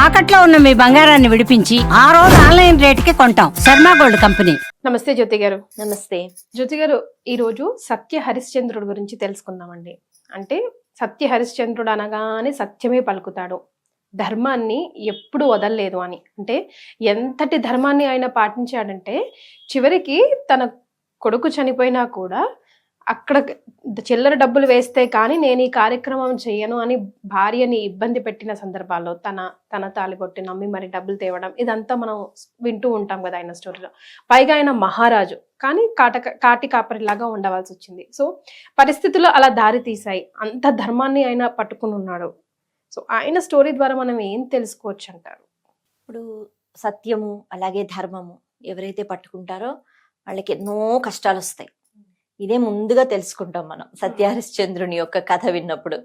తాకట్లో ఉన్న మీ బంగారాన్ని విడిపించి ఆ రోజు ఆన్లైన్ రేటుకి కొంటాం. Sharma gold company. నమస్తే జ్యోతి గారు. నమస్తే జ్యోతి గారు, ఈ రోజు సత్య హరిశ్చంద్రుడి గురించి తెలుసుకుందామండి. అంటే సత్య హరిశ్చంద్రుడు అనగానే సత్యమే పలుకుతాడు, ధర్మాన్ని ఎప్పుడు వదలలేదు అని. అంటే ఎంతటి ధర్మాన్ని ఆయన పాటించాడంటే చివరికి తన కొడుకు చనిపోయినా కూడా అక్కడ చిల్లర డబ్బులు వేస్తే కానీ నేను ఈ కార్యక్రమం చెయ్యను అని భార్యని ఇబ్బంది పెట్టిన సందర్భాల్లో తన తాలిబొట్టి నమ్మి మరి డబ్బులు తేవడం, ఇదంతా మనం వింటూ ఉంటాం కదా ఆయన స్టోరీలో. పైగా ఆయన మహారాజు, కానీ కాటి కాపరిలాగా ఉండవలసి వచ్చింది. సో పరిస్థితులు అలా దారి తీసాయి. అంత ధర్మాన్ని ఆయన పట్టుకుని ఉన్నాడు. సో ఆయన స్టోరీ ద్వారా మనం ఏం తెలుసుకోవచ్చు అంటారు? ఇప్పుడు సత్యము అలాగే ధర్మము ఎవరైతే పట్టుకుంటారో వాళ్ళకి ఎన్నో కష్టాలు వస్తాయి. ఇదే ముందుగా తెలుసుకుంటాం మనం సత్యహరిశ్చంద్రుని యొక్క కథ విన్నప్పుడు.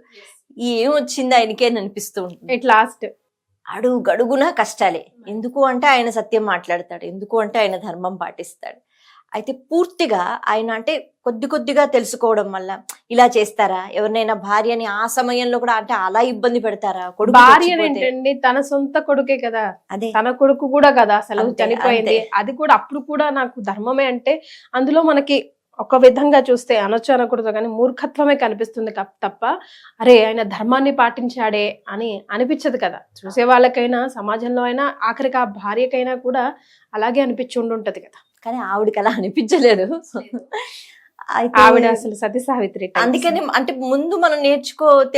ఏం వచ్చింది ఆయనకే అనిపిస్తూ ఉంటుంది. ఇట్ లాస్ట్ అడుగడుగునా కష్టాలే. ఎందుకు అంటే ఆయన సత్యం మాట్లాడతాడు, ఎందుకు అంటే ఆయన ధర్మం పాటిస్తాడు. అయితే పూర్తిగా ఆయన అంటే కొద్దిగా తెలుసుకోవడం వల్ల ఇలా చేస్తారా, ఎవరినైనా భార్యని ఆ సమయంలో కూడా అంటే అలా ఇబ్బంది పెడతారా, కొడుకు భార్య ఏంటండి, తన సొంత కొడుకే కదా, అదే తన కొడుకు కూడా కదా అసలు చనిపోయింది. అది కూడా అప్పుడు కూడా నాకు ధర్మమే అంటే అందులో మనకి ఒక విధంగా చూస్తే అనొచ్చు అనకూడదు కానీ మూర్ఖత్వమే కనిపిస్తుంది తప్ప అరే ఆయన ధర్మాన్ని పాటించాడే అని అనిపించదు కదా. చూసే వాళ్ళకైనా సమాజంలో అయినా ఆఖరికి ఆ భార్యకైనా కూడా అలాగే అనిపించి ఉండుంటది కదా. కానీ ఆవిడకి అలా అనిపించలేదు. ఆవిడ అసలు సతీ సావిత్రి. అందుకని అంటే ముందు మనం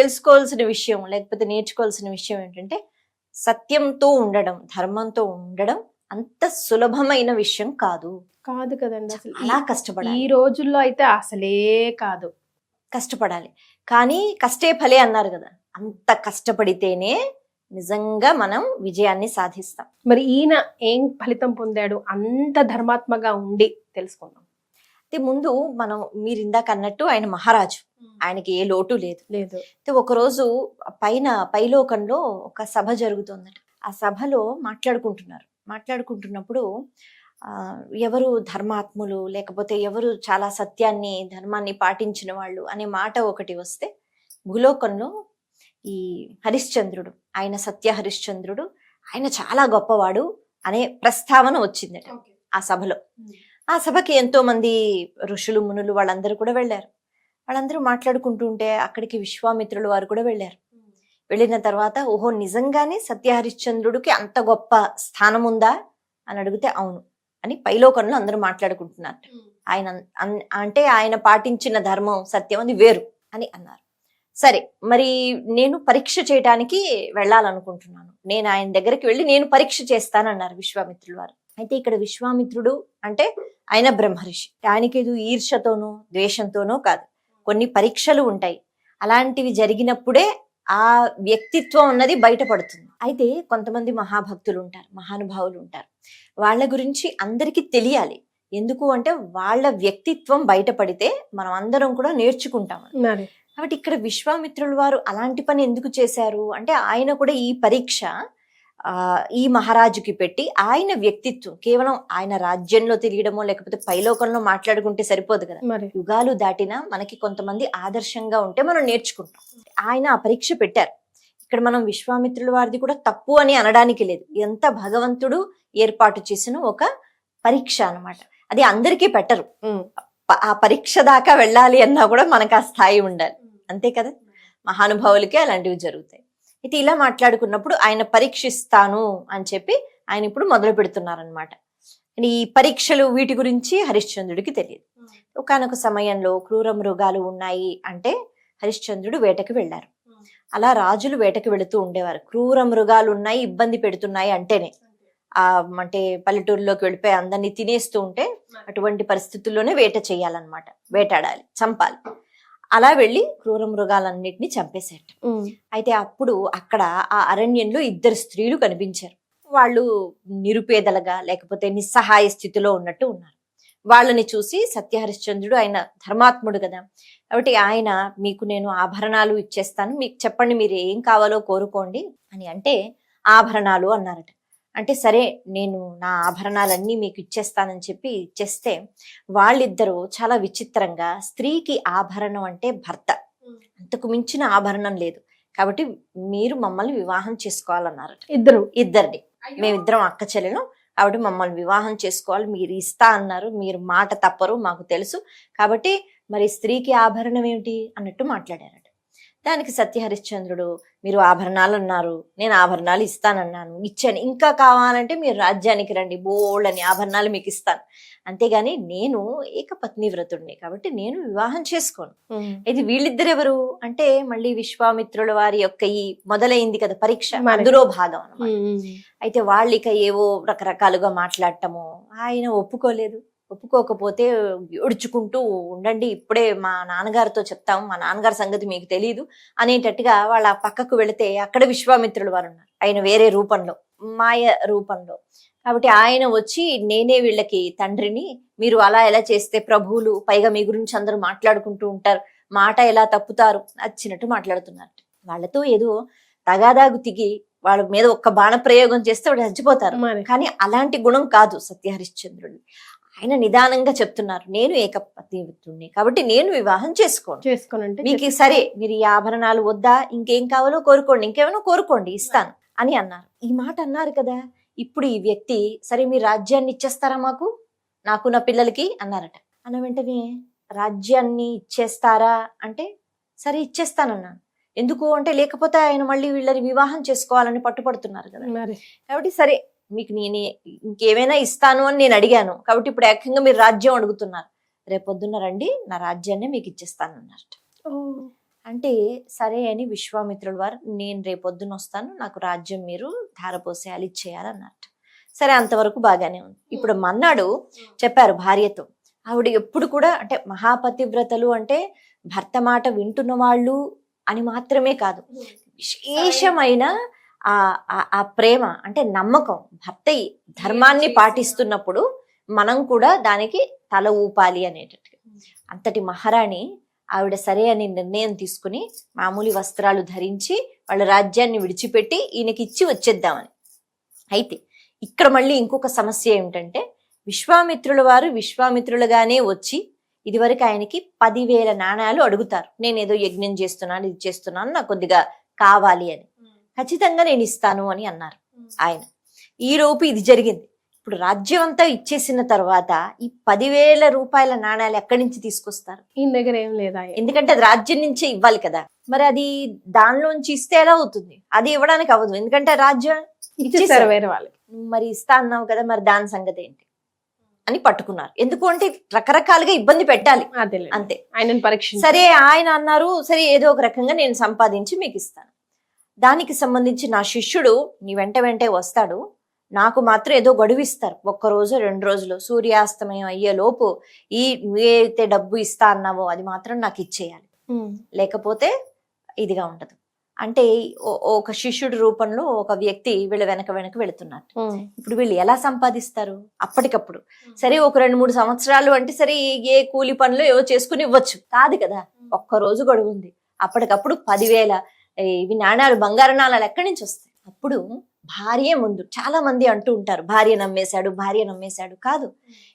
తెలుసుకోవాల్సిన విషయం లేకపోతే నేర్చుకోవాల్సిన విషయం ఏంటంటే సత్యంతో ఉండడం, ధర్మంతో ఉండడం అంత సులభమైన విషయం కాదు కదండి. అసలు అలా కష్టపడాలి. ఈ రోజుల్లో అయితే అసలే కాదు, కష్టపడాలి. కానీ కష్టే ఫలే అన్నారు కదా, అంత కష్టపడితేనే నిజంగా మనం విజయాన్ని సాధిస్తాం. మరి ఈయన ఏం ఫలితం పొందాడు అంత ధర్మాత్మగా ఉండి తెలుసుకుందాం. అయితే ముందు మనం మీరు ఇందాక అన్నట్టు ఆయన మహారాజు, ఆయనకి ఏ లోటు లేదు. అయితే ఒకరోజు పైలోకంలో ఒక సభ జరుగుతుందట. ఆ సభలో మాట్లాడుకుంటున్నప్పుడు ఎవరు ధర్మాత్ములు లేకపోతే ఎవరు చాలా సత్యాన్ని ధర్మాన్ని పాటించిన వాళ్ళు అనే మాట ఒకటి వస్తే భూలోకంలో ఈ హరిశ్చంద్రుడు, ఆయన సత్య హరిశ్చంద్రుడు, ఆయన చాలా గొప్పవాడు అనే ప్రస్తావన వచ్చిందట ఆ సభలో. ఆ సభకి ఎంతో మంది ఋషులు మునులు వాళ్ళందరూ కూడా వెళ్ళారు. వాళ్ళందరూ మాట్లాడుకుంటుంటే అక్కడికి విశ్వామిత్రులు వారు కూడా వెళ్ళారు. వెళ్ళిన తర్వాత ఓహో నిజంగానే సత్య హరిశ్చంద్రుడికి అంత గొప్ప స్థానం ఉందా అని అడిగితే అవును అని పైలోకంలో అందరూ మాట్లాడుకుంటున్నారు. ఆయన అంటే ఆయన పాటించిన ధర్మం సత్యం అది వేరు అని అన్నారు. సరే మరి నేను పరీక్ష చేయడానికి వెళ్ళాలనుకుంటున్నాను, నేను ఆయన దగ్గరికి వెళ్ళి నేను పరీక్ష చేస్తానన్నారు విశ్వామిత్రులు వారు. అయితే ఇక్కడ విశ్వామిత్రుడు అంటే ఆయన బ్రహ్మర్షి, ఆయనకి ఏదో ఈర్ష్యతోనో ద్వేషంతోనో కాదు, కొన్ని పరీక్షలు ఉంటాయి. అలాంటివి జరిగినప్పుడే ఆ వ్యక్తిత్వం అన్నది బయటపడుతుంది. అయితే కొంతమంది మహాభక్తులు ఉంటారు, మహానుభావులు ఉంటారు, వాళ్ళ గురించి అందరికీ తెలియాలి. ఎందుకు అంటే వాళ్ళ వ్యక్తిత్వం బయటపడితే మనం అందరం కూడా నేర్చుకుంటాం. కాబట్టి ఇక్కడ విశ్వామిత్రుల వారు అలాంటి పని ఎందుకు చేశారు అంటే ఆయన కూడా ఈ పరీక్ష ఈ మహారాజుకి పెట్టి ఆయన వ్యక్తిత్వం కేవలం ఆయన రాజ్యంలో తిరగడమో లేకపోతే పైలోకంలో మాట్లాడుకుంటే సరిపోదు కదా. యుగాలు దాటినా మనకి కొంతమంది ఆదర్శంగా ఉంటే మనం నేర్చుకుంటాం. ఆయన ఆ పరీక్ష పెట్టారు. ఇక్కడ మనం విశ్వామిత్రుల వారిది కూడా తప్పు అని అనడానికి లేదు, ఎంత భగవంతుడు ఏర్పాటు చేసిన ఒక పరీక్ష అన్నమాట. అది అందరికీ పెట్టరు. ఆ పరీక్ష దాకా వెళ్ళాలి అన్నా కూడా మనకు ఆ స్థాయి ఉండాలి, అంతే కదా. మహానుభావులకే అలాంటివి జరుగుతాయి. అయితే ఇలా మాట్లాడుకున్నప్పుడు ఆయన పరీక్షిస్తాను అని చెప్పి ఆయన ఇప్పుడు మొదలు పెడుతున్నారనమాట. ఈ పరీక్షలు వీటి గురించి హరిశ్చంద్రుడికి తెలియదు. ఒకానొక సమయంలో క్రూర మృగాలు ఉన్నాయి అంటే హరిశ్చంద్రుడు వేటకి వెళ్ళారు. అలా రాజులు వేటకి వెళుతూ ఉండేవారు. క్రూర మృగాలు ఉన్నాయి, ఇబ్బంది పెడుతున్నాయి అంటేనే అంటే పల్లెటూరులోకి వెళ్ళిపోయి అందరినీ తినేస్తూ ఉంటే అటువంటి పరిస్థితుల్లోనే వేట చేయాలన్నమాట, వేటాడాలి, చంపాలి. అలా వెళ్ళి క్రూర మృగాలన్నిటిని చంపేశారు. అయితే అప్పుడు అక్కడ ఆ అరణ్యంలో 2 స్త్రీలు కనిపించారు. వాళ్ళు నిరుపేదలుగా లేకపోతే నిస్సహాయ స్థితిలో ఉన్నట్టు ఉన్నారు. వాళ్ళని చూసి సత్యహరిశ్చంద్రుడు, ఆయన ధర్మాత్ముడు కదా, కాబట్టి ఆయన మీకు నేను ఆభరణాలు ఇచ్చేస్తాను, మీకు చెప్పండి మీరు ఏం కావాలో కోరుకోండి అని అంటే ఆభరణాలు అన్నారట. అంటే సరే నేను నా ఆభరణాలన్నీ మీకు ఇచ్చేస్తానని చెప్పి ఇచ్చేస్తే వాళ్ళిద్దరూ చాలా విచిత్రంగా, స్త్రీకి ఆభరణం అంటే భర్త, అంతకు మించిన ఆభరణం లేదు, కాబట్టి మీరు మమ్మల్ని వివాహం చేసుకోవాలన్నారు. ఇద్దరిని మేమిద్దరం అక్క చెల్లెలు, కాబట్టి మమ్మల్ని వివాహం చేసుకోవాలి, మీరు ఇస్తా అన్నారు, మీరు మాట తప్పరు మాకు తెలుసు, కాబట్టి మరి స్త్రీకి ఆభరణం ఏమిటి అన్నట్టు మాట్లాడారట. దానికి సత్యహరిశ్చంద్రుడు, మీరు ఆభరణాలు అన్నారు, నేను ఆభరణాలు ఇస్తానన్నాను, ఇచ్చాను, ఇంకా కావాలంటే మీరు రాజ్యానికి రండి, బోల్డ్ అని ఆభరణాలు మీకు ఇస్తాను, అంతేగాని నేను ఏకపత్ని వ్రతుడిని, కాబట్టి నేను వివాహం చేసుకోను. ఇది వీళ్ళిద్దరు ఎవరు అంటే మళ్ళీ విశ్వామిత్రుల వారి యొక్క ఈ మొదలైంది కదా పరీక్ష, అందులో భాగం అన్నమాట. అయితే వాళ్ళు ఇక ఏవో రకరకాలుగా మాట్లాడటము, ఆయన ఒప్పుకోకపోతే ఏడ్చుకుంటూ ఉండండి, ఇప్పుడే మా నాన్నగారితో చెప్తాము, మా నాన్నగారి సంగతి మీకు తెలియదు అనేటట్టుగా వాళ్ళ పక్కకు వెళితే అక్కడ విశ్వామిత్రులు వారు ఉన్నారు, ఆయన వేరే రూపంలో, మాయ రూపంలో. కాబట్టి ఆయన వచ్చి, నేనే వీళ్ళకి తండ్రిని, మీరు అలా ఎలా చేస్తే ప్రభువులు, పైగా మీ గురించి అందరూ మాట్లాడుకుంటూ ఉంటారు, మాట ఎలా తప్పుతారు, నచ్చినట్టు మాట్లాడుతున్నారు. వాళ్ళతో ఏదో తగాదాగు తిగి వాళ్ళ మీద ఒక్క బాణ ప్రయోగం చేస్తే వాడు చచ్చిపోతారు. కానీ అలాంటి గుణం కాదు సత్యహరిశ్చంద్రుడు. ఆయన నిదానంగా చెప్తున్నారు, నేను ఏకపత్ని కాబట్టి నేను వివాహం చేసుకోనంటే మీకు సరే, మీరు ఈ ఆభరణాలు వద్దా, ఇంకేం కావాలో కోరుకోండి, ఇంకేమైనా కోరుకోండి, ఇస్తాను అని అన్నారు. ఈ మాట అన్నారు కదా, ఇప్పుడు ఈ వ్యక్తి, సరే మీరు రాజ్యాన్ని ఇచ్చేస్తారా మాకు, నాకు నా పిల్లలకి అన్నారట. అన్న వెంటనే రాజ్యాన్ని ఇచ్చేస్తారా అంటే, సరే ఇచ్చేస్తానన్నాను. ఎందుకు అంటే, లేకపోతే ఆయన మళ్ళీ వీళ్ళని వివాహం చేసుకోవాలని పట్టుపడుతున్నారు కదా, కాబట్టి సరే మీకు నేనే ఇంకేమైనా ఇస్తాను అని నేను అడిగాను, కాబట్టి ఇప్పుడు ఏకంగా మీరు రాజ్యం అడుగుతున్నారు, రేపొద్దున్న రండి, నా రాజ్యాన్ని మీకు ఇచ్చేస్తాను అన్నట్టు. అంటే సరే అని విశ్వామిత్రుల వారు, నేను రేపొద్దున వస్తాను, నాకు రాజ్యం మీరు ధారపోసేయాలి, ఇచ్చేయాలన్నట్టు. సరే, అంతవరకు బాగానే ఉంది. ఇప్పుడు మన్నాడు చెప్పారు భార్యతో, ఆవిడ ఎప్పుడు కూడా అంటే మహాపతివ్రతలు అంటే భర్త మాట వింటున్న వాళ్ళు అని మాత్రమే కాదు, విశేషమైన ఆ ప్రేమ అంటే నమ్మకం, భర్త ధర్మాన్ని పాటిస్తున్నప్పుడు మనం కూడా దానికి తల ఊపాలి అనేటట్టుగా. అంతటి మహారాణి ఆవిడ సరే అని నిర్ణయం తీసుకుని మామూలు వస్త్రాలు ధరించి వాళ్ళ రాజ్యాన్ని విడిచిపెట్టి ఈయనకి ఇచ్చి వచ్చేద్దామని. అయితే ఇక్కడ మళ్ళీ ఇంకొక సమస్య ఏమిటంటే, విశ్వామిత్రుల వారు విశ్వామిత్రులుగానే వచ్చి ఇదివరకు ఆయనకి 10,000 నాణాలు అడుగుతారు, నేను ఏదో యజ్ఞం చేస్తున్నాను, ఇది చేస్తున్నాను, నాకు కొద్దిగా కావాలి అని. ఖచ్చితంగా నేను ఇస్తాను అని అన్నారు ఆయన. ఈ లోపు ఇది జరిగింది. ఇప్పుడు రాజ్యం అంతా ఇచ్చేసిన తర్వాత ఈ 10,000 రూపాయల నాణ్యాలు ఎక్కడి నుంచి తీసుకొస్తారు? ఈయన దగ్గర ఏం లేదా, ఎందుకంటే అది రాజ్యం నుంచే ఇవ్వాలి కదా, మరి అది దానిలోంచి ఇస్తే ఎలా అవుతుంది? అది ఇవ్వడానికి అవ్వదు, ఎందుకంటే రాజ్యం ఇచ్చేసారు వేరే వాళ్ళకి. మరి ఇస్తా అన్నావు కదా, మరి దాని సంగతి ఏంటి అని పట్టుకున్నారు. ఎందుకు అంటే రకరకాలుగా ఇబ్బంది పెట్టాలి అంతే. ఆయన పరీక్ష. సరే ఆయన అన్నారు, సరే ఏదో ఒక రకంగా నేను సంపాదించి మీకు ఇస్తాను, దానికి సంబంధించి నా శిష్యుడు నీ వెంటే వస్తాడు, నాకు మాత్రం ఏదో గడువిస్తారు, 1 రోజు 2 రోజులు, సూర్యాస్తమయం అయ్యే లోపు ఈ నువ్వైతే డబ్బు ఇస్తా అన్నావో అది మాత్రం నాకు ఇచ్చేయాలి, లేకపోతే ఇదిగా ఉండదు అంటే. ఒక శిష్యుడి రూపంలో ఒక వ్యక్తి వీళ్ళ వెనక వెళుతున్నారు. ఇప్పుడు వీళ్ళు ఎలా సంపాదిస్తారు? అప్పటికప్పుడు సరే ఒక 2-3 సంవత్సరాలు అంటే సరే ఏ కూలి పనులు ఏవో చేసుకుని ఇవ్వచ్చు, కాదు కదా, 1 రోజు గడువు ఉంది, అప్పటికప్పుడు 10,000 ఇవి నాణాలు, బంగారు నాణాలు ఎక్కడి నుంచి వస్తాయి? అప్పుడు భార్య ముందు చాలా మంది అంటూ ఉంటారు, భార్య నమ్మేశాడు. కాదు,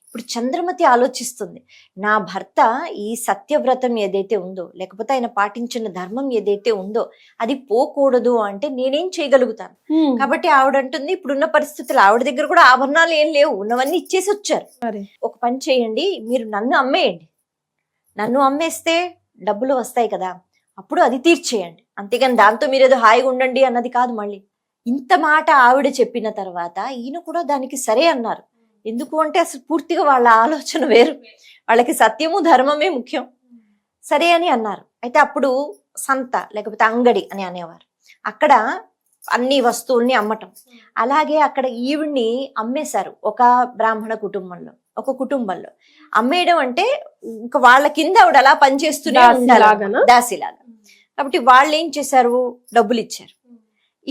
ఇప్పుడు చంద్రమతి ఆలోచిస్తుంది, నా భర్త ఈ సత్యవ్రతం ఏదైతే ఉందో, లేకపోతే ఆయన పాటించిన ధర్మం ఏదైతే ఉందో అది పోకూడదు అంటే నేనేం చేయగలుగుతాను? కాబట్టి ఆవిడ అంటుంది, ఇప్పుడున్న పరిస్థితులు ఆవిడ దగ్గర కూడా ఆభరణాలు ఏం లేవు, ఉన్నవన్నీ ఇచ్చేసి వచ్చారు. ఒక పని చేయండి, మీరు నన్ను అమ్మేయండి, నన్ను అమ్మేస్తే డబ్బులు వస్తాయి కదా, అప్పుడు అది తీర్చేయండి, అంతేగాని దాంతో మీరు ఏదో హాయిగా ఉండండి అన్నది కాదు. మళ్ళీ ఇంత మాట ఆవిడ చెప్పిన తర్వాత ఈయన కూడా దానికి సరే అన్నారు. ఎందుకు అంటే అసలు పూర్తిగా వాళ్ళ ఆలోచన వేరు, వాళ్ళకి సత్యము ధర్మమే ముఖ్యం. సరే అని అన్నారు. అయితే అప్పుడు సంత లేకపోతే అంగడి అని అనేవారు, అక్కడ అన్ని వస్తువుల్ని అమ్మటం. అలాగే అక్కడ ఈవిడ్ని అమ్మేశారు ఒక బ్రాహ్మణ కుటుంబంలో, ఒక కుటుంబంలో. అమ్మేయడం అంటే ఇంకా వాళ్ళ కింద ఆవిడ అలా పనిచేస్తూనే ఉండాలి, దాసిలాగా. కాబట్టి వాళ్ళు ఏం చేశారు, డబ్బులు ఇచ్చారు.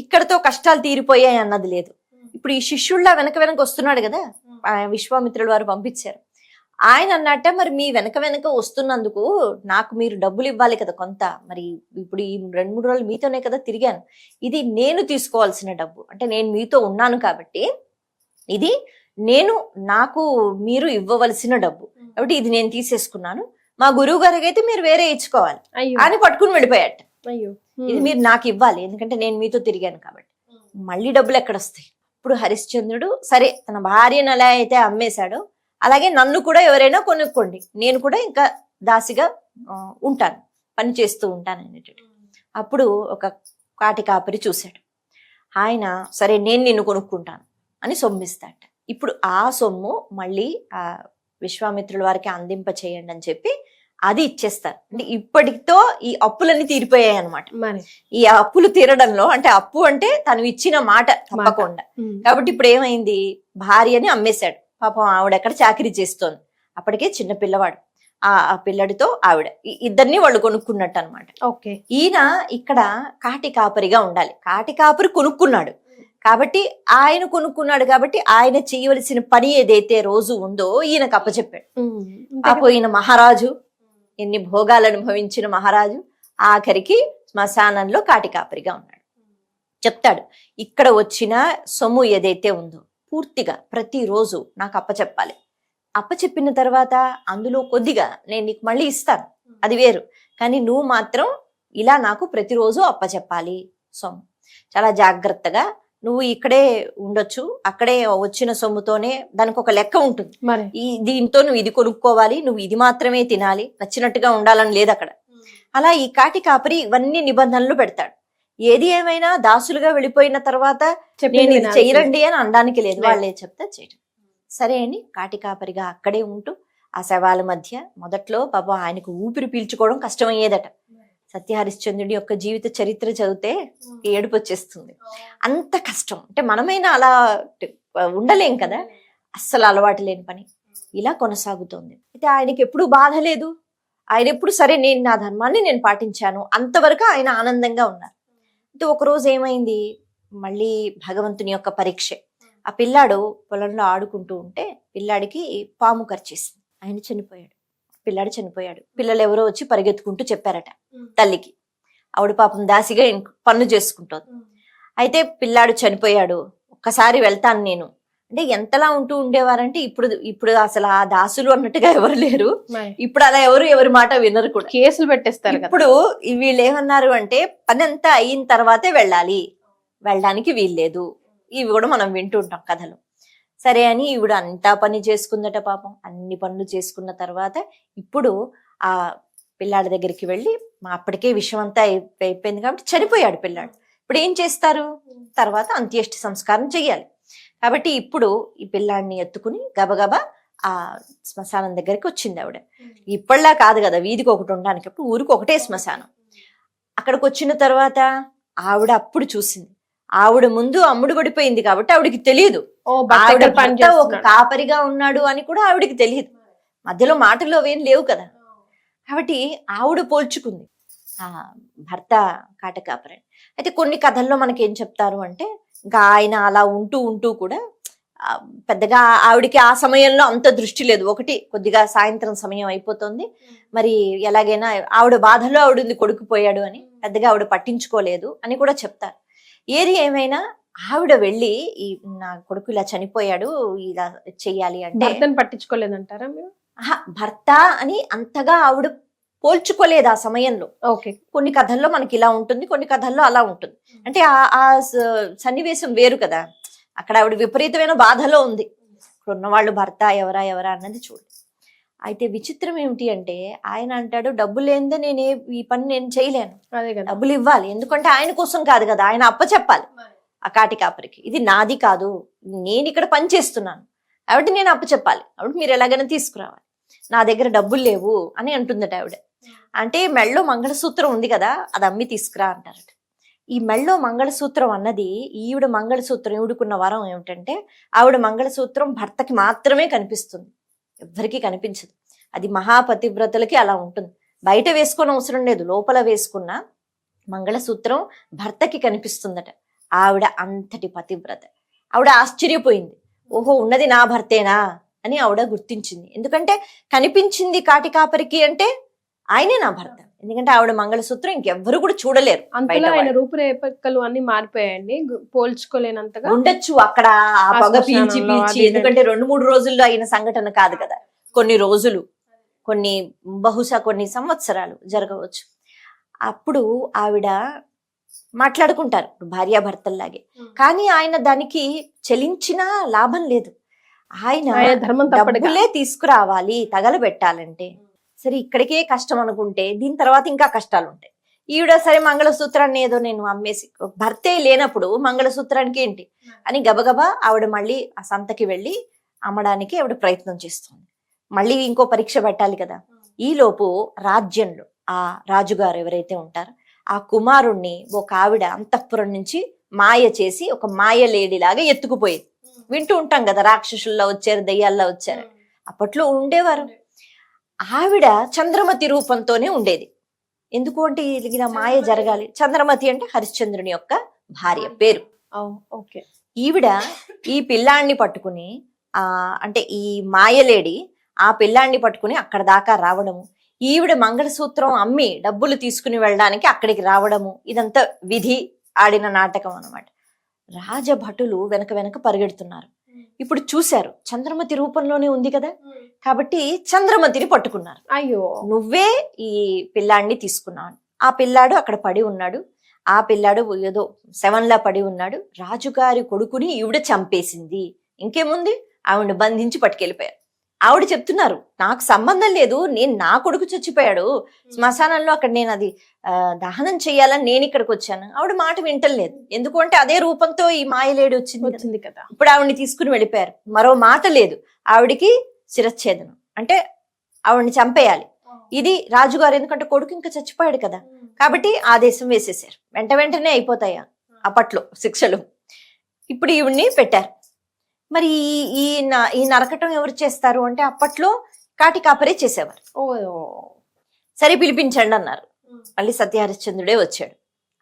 ఇక్కడతో కష్టాలు తీరిపోయాయి అన్నది లేదు. ఇప్పుడు ఈ శిష్యుళ్ళ వెనక వస్తున్నాడు కదా, విశ్వామిత్రుల వారు పంపించారు. ఆయన అన్నట్ట, మరి మీ వెనక వస్తున్నందుకు నాకు మీరు డబ్బులు ఇవ్వాలి కదా కొంత, మరి ఇప్పుడు ఈ 2-3 రోజులు మీతోనే కదా తిరిగాను, ఇది నేను తీసుకోవాల్సిన డబ్బు, అంటే నేను మీతో ఉన్నాను కాబట్టి ఇది నాకు మీరు ఇవ్వవలసిన డబ్బు, కాబట్టి ఇది నేను తీసేసుకున్నాను, మా గురువు గారికి అయితే మీరు వేరే ఇచ్చుకోవాలి అని పట్టుకుని వెళ్ళిపోయాట. ఇది మీరు నాకు ఇవ్వాలి, ఎందుకంటే నేను మీతో తిరిగాను కాబట్టి. మళ్ళీ డబ్బులు ఎక్కడొస్తాయి? ఇప్పుడు హరిశ్చంద్రుడు సరే తన భార్యను ఎలా అయితే అమ్మేశాడో అలాగే నన్ను కూడా ఎవరైనా కొనుక్కోండి, నేను కూడా ఇంకా దాసిగా ఉంటాను, పని చేస్తూ ఉంటాను అనేటట్టు. అప్పుడు ఒక కాటి కాపరి చూశాడు. ఆయన సరే నేను నిన్ను కొనుక్కుంటాను అని సొమ్మిస్తాట. ఇప్పుడు ఆ సొమ్ము మళ్ళీ ఆ విశ్వామిత్రుల వారికి అందింప చేయండి అని చెప్పి అది ఇచ్చేస్తారు. అంటే ఇప్పటితో ఈ అప్పులన్నీ తీరిపోయాయి అనమాట. ఈ అప్పులు తీరడంలో, అంటే అప్పు అంటే తను ఇచ్చిన మాట తప్పకుండా. కాబట్టి ఇప్పుడు ఏమైంది, భార్యని అమ్మేశాడు. పాపం ఆవిడ ఎక్కడ చాకరీ చేస్తోంది, అప్పటికే చిన్న పిల్లవాడు. ఆ పిల్లడితో ఆవిడ ఇద్దరిని వాళ్ళు కొనుక్కున్నట్టు అనమాట. ఓకే, ఈయన ఇక్కడ కాటి కాపరిగా ఉండాలి. కాటి కాపరి కొనుక్కున్నాడు కాబట్టి, ఆయన కొనుక్కున్నాడు కాబట్టి ఆయన చేయవలసిన పని ఏదైతే రోజు ఉందో ఈయనకు అప్పచెప్పాడు. పోయిన మహారాజు, ఎన్ని భోగాలు అనుభవించిన మహారాజు ఆఖరికి శ్మశానంలో కాటి కాపరిగా ఉన్నాడు. చెప్తాడు, ఇక్కడ వచ్చిన సొమ్ము ఏదైతే ఉందో పూర్తిగా ప్రతిరోజు నాకు అప్పచెప్పాలి. అప్పచెప్పిన తర్వాత అందులో కొద్దిగా నేను నీకు మళ్ళీ ఇస్తాను, అది వేరు, కానీ నువ్వు మాత్రం ఇలా నాకు ప్రతిరోజు అప్పచెప్పాలి సొమ్ము. చాలా జాగ్రత్తగా నువ్వు ఇక్కడే ఉండొచ్చు, అక్కడే వచ్చిన సొమ్ముతోనే దానికి ఒక లెక్క ఉంటుంది. దీంతో నువ్వు ఇది కొనుక్కోవాలి, నువ్వు ఇది మాత్రమే తినాలి, నచ్చినట్టుగా ఉండాలని లేదు అక్కడ. అలా ఈ కాటి కాపరి ఇవన్నీ నిబంధనలు పెడతాడు. ఏది ఏమైనా దాసులుగా వెళ్ళిపోయిన తర్వాత నేను ఇది చేయరండి అని అనడానికి లేదు, వాళ్ళే చెప్తా చేయడం. సరే అని కాటి కాపరిగా అక్కడే ఉంటూ ఆ శవాల మధ్య మొదట్లో పాపం ఆయనకు ఊపిరి పీల్చుకోవడం కష్టమయ్యేదట. సత్యహరిశ్చంద్రుడి యొక్క జీవిత చరిత్ర చదివితే ఏడుపు వచ్చేస్తుంది, అంత కష్టం. అంటే మనమైనా అలా ఉండలేం కదా, అస్సలు అలవాటు లేని పని. ఇలా కొనసాగుతోంది. అయితే ఆయనకి ఎప్పుడు బాధ లేదు, ఆయన ఎప్పుడు సరే నేను నా ధర్మాన్ని నేను పాటించాను, అంతవరకు ఆయన ఆనందంగా ఉన్నారు. అయితే ఒకరోజు ఏమైంది, మళ్ళీ భగవంతుని యొక్క పరీక్ష. ఆ పిల్లాడు పొలంలో ఆడుకుంటూ ఉంటే పిల్లాడికి పాము కరిచేసింది, ఆయన చనిపోయాడు. పిల్లాడు చనిపోయాడు. పిల్లలు ఎవరో వచ్చి పరిగెత్తుకుంటూ చెప్పారట తల్లికి. ఆవిడ పాపం దాసిగా పనులు చేసుకుంటోంది. అయితే పిల్లాడు చనిపోయాడు, ఒక్కసారి వెళ్తాను నేను అంటే ఎంతలా ఉంటూ ఉండేవారంటే ఇప్పుడు అసలు ఆ దాసులు అన్నట్టుగా ఎవరు లేరు. ఇప్పుడు అలా ఎవరి మాట వినరు కూడా, కేసులు పెట్టేస్తారు. ఇప్పుడు వీళ్ళు ఏమన్నారు అంటే పని అంతా అయిన తర్వాతే వెళ్ళడానికి వీల్లేదు. ఇవి కూడా మనం వింటుంటాం కథలు. సరే అని ఈవిడ అంతా పని చేసుకుందట పాపం. అన్ని పనులు చేసుకున్న తర్వాత ఇప్పుడు ఆ పిల్లాడి దగ్గరికి వెళ్ళి, అప్పటికే విషయం అంతా అయిపోయింది కాబట్టి చనిపోయాడు పిల్లాడు. ఇప్పుడు ఏం చేస్తారు, తర్వాత అంత్యేష్టి సంస్కారం చెయ్యాలి కాబట్టి ఇప్పుడు ఈ పిల్లాడిని ఎత్తుకుని గబగబా ఆ శ్మశానం దగ్గరికి వచ్చింది ఆవిడ. ఇప్పటిలా కాదు కదా వీధికి ఒకటి ఉండడానికి, ఇప్పుడు ఊరికి ఒకటే శ్మశానం. అక్కడికి వచ్చిన తర్వాత ఆవిడ అప్పుడు చూసింది, ఆవిడ ముందు అమ్ముడు పడిపోయింది కాబట్టి ఆవిడికి తెలియదు ఒక కాపరిగా ఉన్నాడు అని కూడా ఆవిడికి తెలియదు. మధ్యలో మాటలు అవేం లేవు కదా. కాబట్టి ఆవిడ పోల్చుకుంది ఆ భర్త కాటకాపరి. అయితే కొన్ని కథల్లో మనకి ఏం చెప్తారు అంటే, ఇంకా ఆయన అలా ఉంటూ కూడా పెద్దగా ఆవిడికి ఆ సమయంలో అంత దృష్టి లేదు. ఒకటి కొద్దిగా సాయంత్రం సమయం అయిపోతుంది, మరి ఎలాగైనా ఆవిడ బాధలో ఆవిడ కొడుకు పోయాడు అని పెద్దగా ఆవిడ పట్టించుకోలేదు అని కూడా చెప్తారు. ఏది ఏమైనా ఆవిడ వెళ్ళి ఈ నా కొడుకు ఇలా చనిపోయాడు ఇలా చెయ్యాలి అంటే పట్టించుకోలేదంటారా మీరు? భర్త అని అంతగా ఆవిడ పోల్చుకోలేదు ఆ సమయంలో. ఓకే, కొన్ని కథల్లో మనకి ఇలా ఉంటుంది, కొన్ని కథల్లో అలా ఉంటుంది. అంటే ఆ సన్నివేశం వేరు కదా. అక్కడ ఆవిడ విపరీతమైన బాధలో ఉంది. ఇక్కడ ఉన్నవాళ్ళు భర్త ఎవరా అన్నది చూడు. అయితే విచిత్రం ఏమిటి అంటే, ఆయన అంటాడు డబ్బు లేనిదే ఈ పని నేను చేయలేను, డబ్బులు ఇవ్వాలి, ఎందుకంటే ఆయన కోసం కాదు కదా, ఆయన అప్పచెప్పాలి ఆ కాటి కాపరికి. ఇది నాది కాదు, నేను ఇక్కడ పని చేస్తున్నాను కాబట్టి నేను అప్పచెప్పాలి, కాబట్టి మీరు ఎలాగైనా తీసుకురావాలి, నా దగ్గర డబ్బులు లేవు అని అంటుందట ఆవిడ. అంటే మెళ్ళో మంగళసూత్రం ఉంది కదా, అది అమ్మి తీసుకురా అంటారట. ఈ మెళ్ళో మంగళసూత్రం అన్నది ఈవిడ మంగళసూత్రం, ఈవిడకున్న వరం ఏమిటంటే ఆవిడ మంగళసూత్రం భర్తకి మాత్రమే కనిపిస్తుంది, ఎవ్వరికీ కనిపించదు. అది మహాపతివ్రతలకి అలా ఉంటుంది. బయట వేసుకొని అవసరం లేదు, లోపల వేసుకున్న మంగళసూత్రం భర్తకి కనిపిస్తుందట. ఆవిడ అంతటి పతివ్రత. ఆవిడ ఆశ్చర్యపోయింది, ఓహో ఉన్నది నా భర్తేనా అని ఆవిడ గుర్తించింది. ఎందుకంటే కనిపించింది కాటి కాపరికి అంటే ఆయనే నా భర్త, ఎందుకంటే ఆవిడ మంగళసూత్రం ఇంకెవ్వరు కూడా చూడలేరు. ఆయన రూపురేఖలు అన్ని మారిపోయాయండి, పోల్చుకోలేనంతగా ఉండొచ్చు అక్కడ ఆ పొగ పీల్చి ఎందుకంటే 2-3 రోజుల్లో అయిన సంఘటన కాదు కదా, కొన్ని రోజులు, బహుశా కొన్ని సంవత్సరాలు జరగవచ్చు. అప్పుడు ఆవిడ మాట్లాడుకుంటారు భార్యాభర్తల్లాగే, కానీ ఆయన దానికి చెలించినా లాభం లేదు. ఆయన ఆయన ధర్మం తప్పడుగా. డబ్బులే తీసుకురావాలి తగలబెట్టాలంటే. సరే ఇక్కడికే కష్టం అనుకుంటే దీని తర్వాత ఇంకా కష్టాలు ఉంటాయి. ఈవిడ సరే మంగళసూత్రాన్ని ఏదో నేను అమ్మేసి, భర్తే లేనప్పుడు మంగళసూత్రానికి ఏంటి అని గబగబా ఆవిడ మళ్ళీ ఆ సంతకి వెళ్ళి అమ్మడానికి ఆవిడ ప్రయత్నం చేస్తుంది. మళ్ళీ ఇంకో పరీక్ష పెట్టాలి కదా. ఈలోపు రాజ్యంలో ఆ రాజుగారు ఎవరైతే ఉంటారో ఆ కుమారుణ్ణి ఒక ఆవిడ అంతఃపురం నుంచి మాయ చేసి ఒక మాయ లేడీలాగా ఎత్తుకుపోయేది. వింటూ ఉంటాం కదా, రాక్షసుల్లో వచ్చారు, దయ్యాల్లో వచ్చారు. అప్పట్లో ఉండేవారు. ఆవిడ చంద్రమతి రూపంతోనే ఉండేది. ఎందుకు అంటే ఇలా మాయ జరగాలి. చంద్రమతి అంటే హరిశ్చంద్రుని యొక్క భార్య పేరు. ఓకే. ఈవిడ ఈ పిల్లాన్ని పట్టుకుని అంటే ఈ మాయలేడి ఆ పిల్లాన్ని పట్టుకుని అక్కడ దాకా రావడము, ఈవిడ మంగళసూత్రం అమ్మి డబ్బులు తీసుకుని వెళ్ళడానికి అక్కడికి రావడము, ఇదంతా విధి ఆడిన నాటకం అన్నమాట. రాజభటులు వెనక వెనక పరిగెడుతున్నారు. ఇప్పుడు చూశారు చంద్రమతి రూపంలోనే ఉంది కదా, కాబట్టి చంద్రమతిని పట్టుకున్నారు. అయ్యో, నువ్వే ఈ పిల్లాడిని తీసుకున్నావు. ఆ పిల్లాడు అక్కడ పడి ఉన్నాడు. ఆ పిల్లాడు ఏదో శవంలా పడి ఉన్నాడు. రాజుగారి కొడుకుని ఈవిడ చంపేసింది. ఇంకేముంది, ఆవిడ బంధించి పట్టుకెళ్ళిపోయారు. ఆవిడ చెప్తున్నారు నాకు సంబంధం లేదు, నేను నా కొడుకు చచ్చిపోయాడు శ్మశానంలో, అక్కడ నేను అది దహనం చెయ్యాలని నేను ఇక్కడికి వచ్చాను. ఆవిడ మాట వింటలేదు. ఎందుకు అంటే అదే రూపంతో ఈ మాయలేడి వచ్చింది కదా. ఇప్పుడు ఆవిడని తీసుకుని వెళ్ళిపోయారు. మరో మాట లేదు. ఆవిడికి శిరచ్ఛేదనం అంటే ఆవిడని చంపేయాలి. ఇది రాజుగారు, ఎందుకంటే కొడుకు ఇంకా చచ్చిపోయాడు కదా, కాబట్టి ఆదేశం వేసేసారు. వెంటనే అయిపోతాయా అప్పట్లో శిక్షలు. ఇప్పుడు ఈవిడ్ని పెట్టారు. మరి ఈ నరకటం ఎవరు చేస్తారు అంటే అప్పట్లో కాటి కాపరే చేసేవారు. సరే పిలిపించండి అన్నారు. మళ్ళీ సత్యహరిశ్చంద్రుడే వచ్చాడు.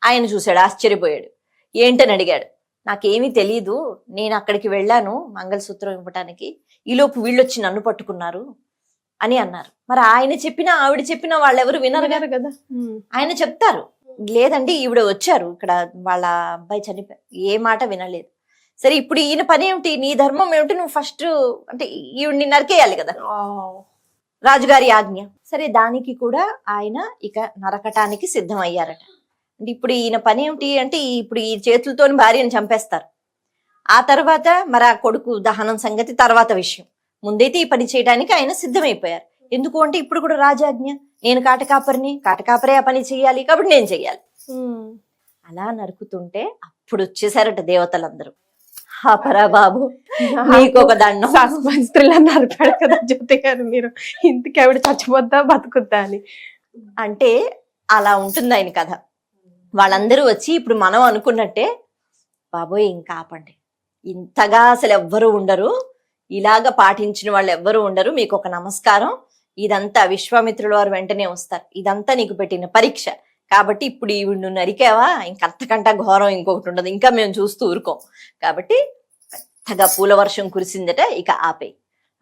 ఆయన చూశాడు, ఆశ్చర్యపోయాడు. ఏంటని అడిగాడు. నాకేమీ తెలీదు, నేను అక్కడికి వెళ్ళాను మంగళసూత్రం ఇవ్వటానికి, ఈలోపు వీళ్ళొచ్చి నన్ను పట్టుకున్నారు అని అన్నారు. మరి ఆయన చెప్పినా ఆవిడ చెప్పినా వాళ్ళెవరు వినరు కదా. ఆయన చెప్తారు, లేదండి ఈవిడ వచ్చారు, ఇక్కడ వాళ్ళ అబ్బాయి చనిపోయారు, ఏ మాట వినలేదు. సరే ఇప్పుడు ఈయన పని ఏమిటి, నీ ధర్మం ఏమిటి, నువ్వు ఫస్ట్ అంటే ఈవిడ్ని నరికేయాలి కదా, రాజుగారి ఆజ్ఞ. సరే దానికి కూడా ఆయన ఇక నరకటానికి సిద్ధమయ్యారట. అంటే ఇప్పుడు ఈయన పని ఏమిటి అంటే ఇప్పుడు ఈ చేతులతో భార్యను చంపేస్తారు. ఆ తర్వాత మరి ఆ కొడుకు దహనం సంగతి తర్వాత విషయం. ముందైతే ఈ పని చేయడానికి ఆయన సిద్ధమైపోయారు. ఎందుకు అంటే ఇప్పుడు కూడా రాజాజ్ఞ, నేను కాటకాపరిని, కాటకాపరే ఆ పని చెయ్యాలి, కాబట్టి నేను చెయ్యాలి. అలా నరుకుతుంటే అప్పుడు వచ్చేసారట దేవతలందరూ. పరా బాబు నీకు ఒక దండం. నరిపాడు కదా జ్యోతి గారు మీరు, ఇంతకి ఆవిడ చచ్చిపోద్దా బతుకుద్దా అని. అంటే అలా ఉంటుంది ఆయన కథ. వాళ్ళందరూ వచ్చి ఇప్పుడు మనం అనుకున్నట్టే, బాబోయ్ ఇంకా ఆపండి, ఇంతగా అసలు ఎవ్వరు ఉండరు, ఇలాగ పాటించిన వాళ్ళు ఎవ్వరు ఉండరు, మీకు ఒక నమస్కారం, ఇదంతా విశ్వామిత్రుల వారు వెంటనే వస్తారు, ఇదంతా నీకు పెట్టిన పరీక్ష, కాబట్టి ఇప్పుడు ఈవిడ నువ్వు నరికావా, ఇంకంతకంట ఘోరం ఇంకొకటి ఉండదు, ఇంకా మేము చూస్తూ ఊరుకోం, కాబట్టి పెద్దగా పూల వర్షం కురిసిందట. ఇక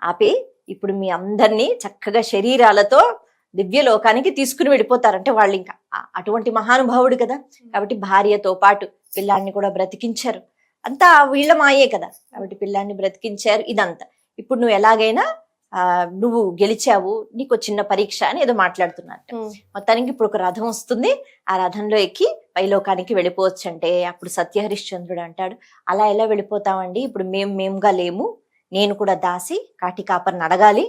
ఆపే ఇప్పుడు మీ అందరినీ చక్కగా శరీరాలతో దివ్యలోకానికి తీసుకుని వెళ్ళిపోతారంటే వాళ్ళు ఇంకా అటువంటి మహానుభావుడు కదా, కాబట్టి భార్యతో పాటు పిల్లాన్ని కూడా బ్రతికించారు. అంతా వీళ్ళ మాయే కదా, కాబట్టి పిల్లాన్ని బ్రతికించారు. ఇదంతా ఇప్పుడు నువ్వు ఎలాగైనా నువ్వు గెలిచావు, నీకు చిన్న పరీక్ష అని ఏదో మాట్లాడుతున్నట్టు. మొత్తానికి ఇప్పుడు ఒక రథం వస్తుంది, ఆ రథంలో ఎక్కి పైలోకానికి వెళ్ళిపోవచ్చు అంటే అప్పుడు సత్యహరిశ్చంద్రుడు అంటాడు, అలా ఎలా వెళ్ళిపోతామండి, ఇప్పుడు మేముగా లేము, నేను కూడా దాసి కాటి కాపర్ని అడగాలి,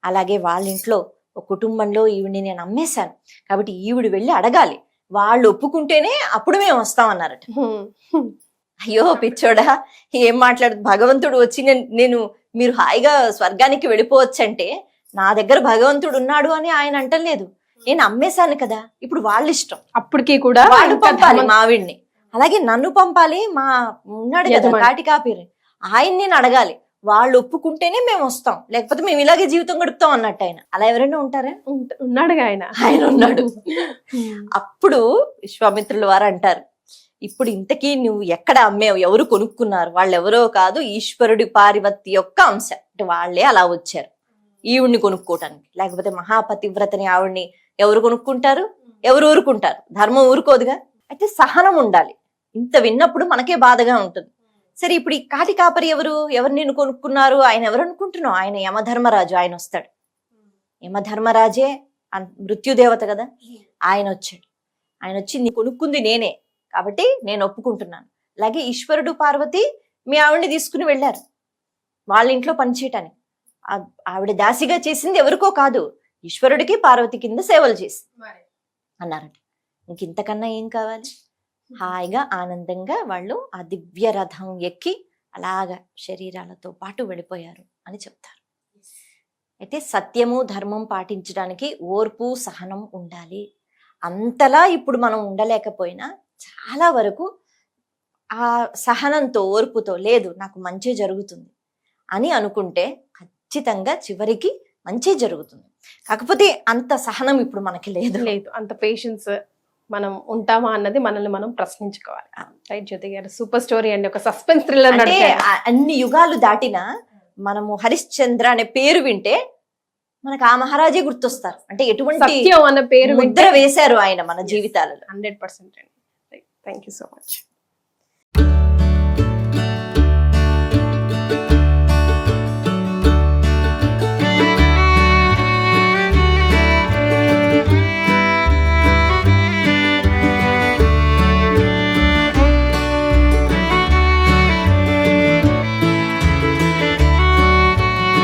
అలాగే వాళ్ళ ఇంట్లో ఒక కుటుంబంలో ఈవిడిని నేను అమ్మేశాను, కాబట్టి ఈవిడ వెళ్ళి అడగాలి, వాళ్ళు ఒప్పుకుంటేనే అప్పుడు మేము వస్తామన్నారట. అయ్యో పిచ్చోడా ఏం మాట్లాడు, భగవంతుడు వచ్చి నేను మీరు హాయిగా స్వర్గానికి వెళ్ళిపోవచ్చంటే నా దగ్గర భగవంతుడు ఉన్నాడు అని ఆయన అంటలేదు, నేను అమ్మేశాను కదా, ఇప్పుడు వాళ్ళ ఇష్టం, అప్పటికి కూడా వాళ్ళు పంపాలి మావిడిని, అలాగే నన్ను పంపాలి, మా ఉన్నాడు కదా కాటి కాపీరి, ఆయన నేను అడగాలి, వాళ్ళు ఒప్పుకుంటేనే మేము వస్తాం, లేకపోతే మేము ఇలాగే జీవితం గడుపుతాం అన్నట్టు. ఆయన అలా ఎవరైనా ఉంటారా, ఉన్నాడుగా ఆయన ఉన్నాడు. అప్పుడు విశ్వామిత్రుల వారు అంటారు, ఇప్పుడు ఇంతకీ నువ్వు ఎక్కడ అమ్మేవు, ఎవరు కొనుక్కున్నారు, వాళ్ళు ఎవరో కాదు ఈశ్వరుడి పార్వతి యొక్క అంశ, అంటే వాళ్ళే అలా వచ్చారు ఈవిడ్ని కొనుక్కోవటానికి, లేకపోతే మహాపతివ్రతని ఆవిడ్ని ఎవరు కొనుక్కుంటారు, ఎవరు ఊరుకుంటారు, ధర్మం ఊరుకోదుగా. అయితే సహనం ఉండాలి, ఇంత విన్నప్పుడు మనకే బాధగా ఉంటుంది. సరే ఇప్పుడు ఈ కాటి కాపరి ఎవరు నిన్ను కొనుక్కున్నారు, ఆయన ఎవరు అనుకుంటున్నావు, ఆయన యమధర్మరాజు, ఆయన వస్తాడు, యమధర్మరాజే మృత్యుదేవత కదా, ఆయన వచ్చాడు. ఆయన వచ్చి నీ కొనుక్కుంది నేనే కాబట్టి నేను ఒప్పుకుంటున్నాను. అలాగే ఈశ్వరుడు పార్వతి మీ ఆవిడని తీసుకుని వెళ్ళారు వాళ్ళ ఇంట్లో పనిచేయటానికి. ఆవిడ దాసిగా చేసింది ఎవరికో కాదు, ఈశ్వరుడికి పార్వతి కింద సేవలు చేసి అన్నారట. ఇంకింతకన్నా ఏం కావాలి? హాయిగా ఆనందంగా వాళ్ళు ఆ దివ్య రథం ఎక్కి అలాగా శరీరాలతో పాటు వెళ్ళిపోయారు అని చెప్తారు. అయితే సత్యము ధర్మం పాటించడానికి ఓర్పు సహనం ఉండాలి. అంతలా ఇప్పుడు మనం ఉండలేకపోయినా చాలా వరకు ఆ సహనంతో ఓర్పుతో లేదు నాకు మంచి జరుగుతుంది అని అనుకుంటే ఖచ్చితంగా చివరికి మంచి జరుగుతుంది. కాకపోతే అంత సహనం ఇప్పుడు మనకి లేదు. అంత పేషెన్స్ మనం ఉంటామా అన్నది మనల్ని మనం ప్రశ్నించుకోవాలి. రైట్ జ్యోతి గారు, సూపర్ స్టోరీ అండి. ఒక సస్పెన్స్ థ్రిల్లర్. అంటే అన్ని యుగాలు దాటినా మనము హరిశ్చంద్ర అనే పేరు వింటే మనకు ఆ మహారాజే గుర్తొస్తారు. అంటే ఎటువంటి సత్యం అన్న పేరు ముద్ర వేశారు ఆయన మన జీవితాలలో. 100%. Thank you so much.